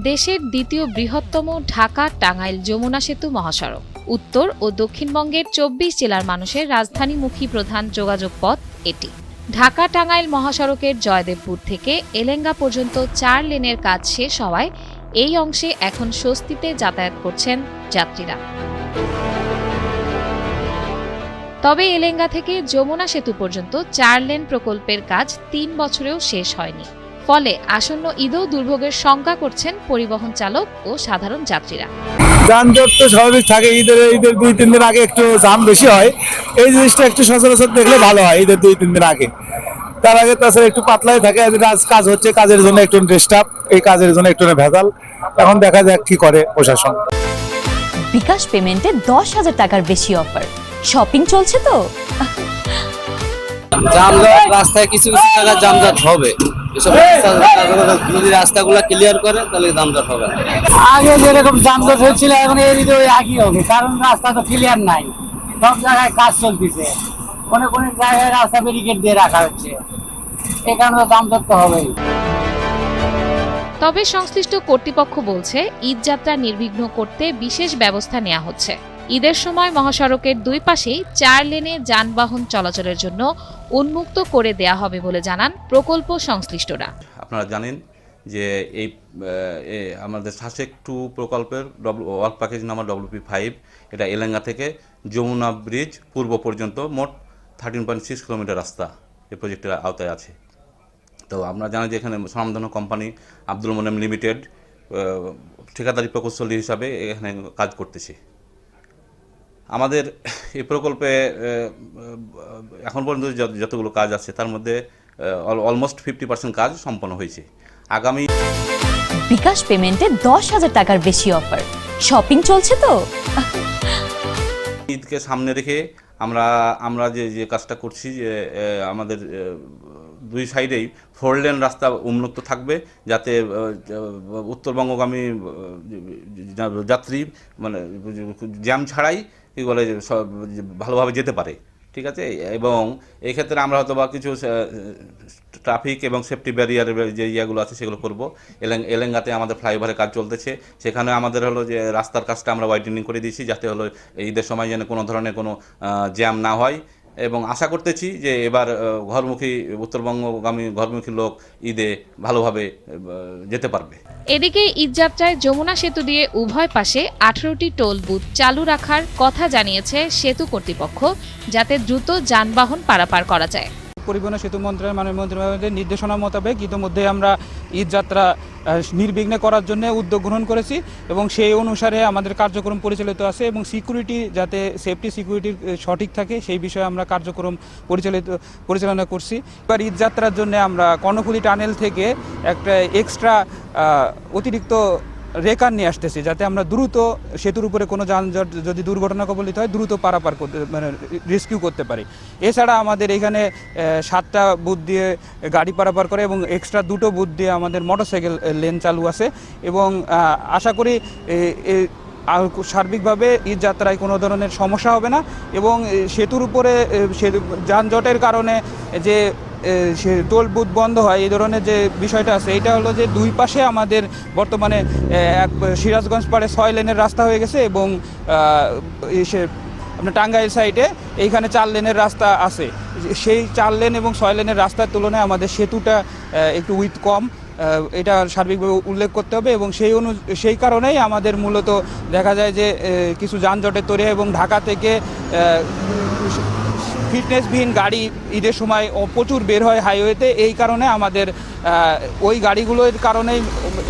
দেশের দ্বিতীয় বৃহত্তম ঢাকা-টাঙ্গাইল যমুনা সেতু মহাসড়ক। উত্তর ও দক্ষিণবঙ্গের ২৪ জেলার মানুষের রাজধানীমুখী প্রধান যোগাযোগ পথ এটি। ঢাকা-টাঙ্গাইল মহাসড়কের জয়দেবপুর থেকে এলেঙ্গা পর্যন্ত ৪ লেনের কাজ শেষ হওয়ায় এই অংশে এখন স্বস্তিতে যাতায়াত করছেন যাত্রীরা। তবে এলেঙ্গা থেকে যমুনা সেতু পর্যন্ত ৪ লেন প্রকল্পের কাজ ৩ বছরেও শেষ হয়নি। ফলে আসন্ন ঈদেও দুর্ভোগের শঙ্কা করছেন পরিবহন চালক ও সাধারণ যাত্রীরা। যানজট তো স্বাভাবিক থাকে, ঈদের ২-৩ দিন আগে একটু জাম বেশি হয়। এই জিনিসটা একটু সচরাচর দেখলে ভালো হয় ঈদের ২-৩ দিন আগে। তার আগে তাছাড়া একটু পাতলাই থাকে, কাজ হচ্ছে, কাজের জন্য একটু ডিস্টার্ব, এই কাজের জন্য একটু ভেজাল। এখন দেখা যাক কি করে প্রশাসন। বিকাশ পেমেন্টে ১০,০০০ টাকার বেশি অফার। শপিং চলছে তো? যানজট, রাস্তায় কিছু কিছু জায়গায় যানজট হবে। যদি রাস্তাগুলো ক্লিয়ার করে তাহলে যানজট হবে না। আগে যেরকম যানজট হয়েছিল এখন এই দিকে ওই একই হবে, কারণ রাস্তা তো ক্লিয়ার নাই, সব জায়গায় কাজ চলতেছে, অনেক অনেক জায়গায় রাস্তা ব্যারিকেড দিয়ে রাখা হচ্ছে, এই কারণে যানজট তো হবেই। তবে সংশ্লিষ্ট কর্তৃপক্ষ বলছে ঈদ যাত্রা নির্বিঘ্ন করতে বিশেষ ব্যবস্থা নেওয়া হচ্ছে। ঈদের সময় মহাসড়কের দুই পাশেই ৪ লেনে যানবাহন চলাচলের জন্য উন্মুক্ত করে দেয়া হবে বলে জানান প্রকল্প সংশ্লিষ্টরা। আপনারা জানেন যে এই আমাদের সাসেক 2 প্রকল্পের ওয়ার্ক প্যাকেজ নাম্বার WP5, এটা এলেঙ্গা থেকে যমুনা ব্রিজ পূর্ব পর্যন্ত মোট 13.6 কিলোমিটার রাস্তা এই প্রজেক্টের আওতায় আছে। তো আপনারা জানেন যে এখানে স্বনামধন্য কোম্পানি আব্দুল মোনেম লিমিটেড ঠিকাদারি প্রকৌশলী হিসাবে এখানে কাজ করতেছে। আমাদের এই প্রকল্পে এখন পর্যন্ত যতগুলো কাজ আছে তার মধ্যে অলমোস্ট 50% কাজ সম্পন্ন হয়েছে। আগামী বিকাশ পেমেন্টে ১০,০০০ টাকার বেশি অফার। শপিং চলছে তো? ঈদকে সামনে রেখে আমরা যে কাজটা করছি, যে আমাদের দুই সাইডেই 4 লেন রাস্তা উন্মুক্ত থাকবে, যাতে উত্তরবঙ্গগামী যাত্রী মানে জ্যাম ছাড়াই এগুলো ভালোভাবে যেতে পারে। ঠিক আছে, এবং এই ক্ষেত্রে আমরা হয়তো বা কিছু ট্রাফিক এবং সেফটি ব্যারিয়ারের যে ইয়েগুলো আছে সেগুলো করব। এলেঙ্গাতে আমাদের ফ্লাইওভারের কাজ চলতেছে, সেখানে আমাদের হলো যে রাস্তার কাজটা আমরা ওয়াইডেনিং করে দিয়েছি, যাতে হলো ঈদের সময় যেন কোনো ধরনের কোনো জ্যাম না হয়। এবং আশা করতেছি যে এবার উত্তরবঙ্গগামী ঘরমুখী লোক ঈদে ভালোভাবে যেতে পারবে। এদিকে ঈদযাত্রায় যমুনা সেতু দিয়ে উভয় পাশে 18টি টোল বুথ চালু রাখার কথা জানিয়েছে সেতু কর্তৃপক্ষ, যাতে দ্রুত যানবাহন পারাপার করা যায়। পরিবহন সেতু মন্ত্রণালয় মাননীয় মন্ত্রণালয়ের নির্দেশনা মোতাবেক ইতিমধ্যে আমরা ঈদ যাত্রা নির্বিঘ্নে করার জন্য উদ্যোগ গ্রহণ করেছি এবং সেই অনুসারে আমাদের কার্যক্রম পরিচালিত আছে এবং সিকিউরিটি যাতে সেফটি সিকিউরিটি সঠিক থাকে সেই বিষয়ে আমরা কার্যক্রম পরিচালনা করছি। এবার ঈদ যাত্রার জন্য আমরা কর্ণফুলী টানেল থেকে একটা এক্সট্রা অতিরিক্ত রেকার নিয়ে আসতেছি, যাতে আমরা দ্রুত সেতুর উপরে কোনো যানজট যদি দুর্ঘটনা কবলিত হয় দ্রুত পারাপার করতে মানে রেস্কিউ করতে পারি। এছাড়া আমাদের এখানে 7টা বুথ দিয়ে গাড়ি পারাপার করে এবং এক্সট্রা 2টো বুথ দিয়ে আমাদের মোটরসাইকেল লেন চালু আছে এবং আশা করি সার্বিকভাবে ঈদ যাত্রায় কোনো ধরনের সমস্যা হবে না এবং সেতুর উপরে যানজটের কারণে যে টোল বুথ বন্ধ হয় এই ধরনের যে বিষয়টা আছে, এটা হলো যে দুই পাশে আমাদের বর্তমানে সিরাজগঞ্জ পাড়ে 6 লেনের রাস্তা হয়ে গেছে এবং আপনার টাঙ্গাইল সাইডে এইখানে 4 লেনের রাস্তা আছে। সেই 4 লেন এবং 6 লেনের রাস্তার তুলনায় আমাদের সেতুটা একটু উইথ কম, এটা সার্বিকভাবে উল্লেখ করতে হবে এবং সেই কারণেই আমাদের মূলত দেখা যায় যে কিছু যানজটের তৈরি হয় এবং ঢাকা থেকে ফিটনেসবিহীন গাড়ি ঈদের সময় প্রচুর বের হয় হাইওয়েতে। এই কারণে আমাদের ওই গাড়িগুলোর কারণেই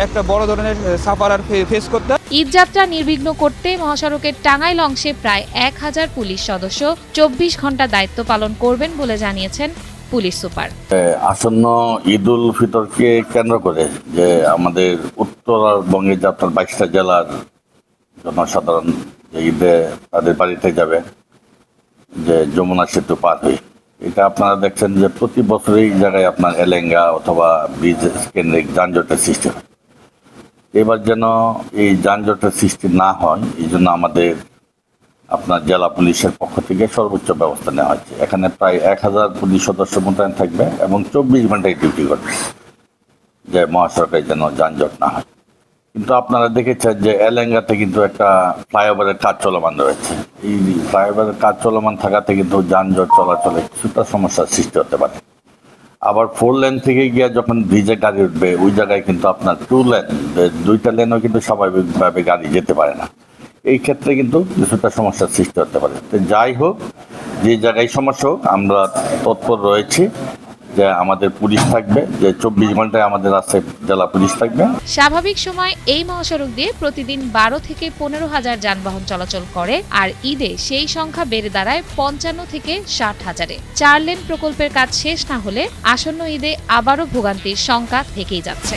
একটা বড় ধরনের সাফার ফেস করতে হয়। ঈদযাত্রা নির্বিঘ্ন করতে মহাসড়কের টাঙ্গাইল অংশে প্রায় 1000 পুলিশ সদস্য 24 ঘন্টা দায়িত্ব পালন করবেন বলে জানিয়েছেন পুলিশ সুপার। আসন্ন ঈদ উল ফিতরকে কেন্দ্র করে যে আমাদের উত্তরবঙ্গের যাত্রার 22টা জেলার জনসাধারণ ঈদে তাদের বাড়িতে যাবে যে যমুনা সেতু পার হয়ে, এটা আপনারা দেখছেন যে প্রতি বছরই জায়গায় আপনার এলেঙ্গা অথবা ব্রিজ কেন্দ্রিক যানজটের সৃষ্টি হয়। এবার যেন এই যানজটের সৃষ্টি না হয় এই জন্য আমাদের আপনার জেলা পুলিশের পক্ষ থেকে সর্বোচ্চ ব্যবস্থা নেওয়া হচ্ছে। এখানে প্রায় 1000 পুলিশ সদস্য মোতায়েন থাকবে এবং 24 ঘন্টায় ডিউটি করবে, যে মহাসড়কে যেন যানজট না হয়। কিন্তু আপনারা দেখেছেন যে এলেঙ্গাতে কিন্তু একটা ফ্লাইওভারের কাজ চলমান রয়েছে। এই ফ্লাইওভারের কাজ চলমান থাকাতে কিন্তু যানজট চলাচলে কিছুটা সমস্যার সৃষ্টি হতে পারে। আবার 4 লেন থেকে গিয়ে যখন ব্রিজে গাড়ি উঠবে ওই জায়গায় কিন্তু আপনার 2 লেন, 2টা লেনও কিন্তু স্বাভাবিকভাবে গাড়ি যেতে পারে না। এই ক্ষেত্রে কিন্তু কিছুটা সমস্যার সৃষ্টি হতে পারে। তো যাই হোক, যে জায়গায় সমস্যা হোক, আমরা তৎপর রয়েছি যে আমাদের পুলিশ থাকবে, যে 24 ঘন্টায় আমাদের রাস্তায় জেলা পুলিশ থাকবে। স্বাভাবিক সময় এই মহাসড়ক দিয়ে প্রতিদিন 12 থেকে 15 হাজার যানবাহন চলাচল করে, আর ঈদে সেই সংখ্যা বেড়ে দাঁড়ায় 55 থেকে 60 হাজারে। 4 লেন প্রকল্পের কাজ শেষ না হলে আসন্ন ঈদে আবারও ভোগান্তির শঙ্কা থেকেই যাচ্ছে।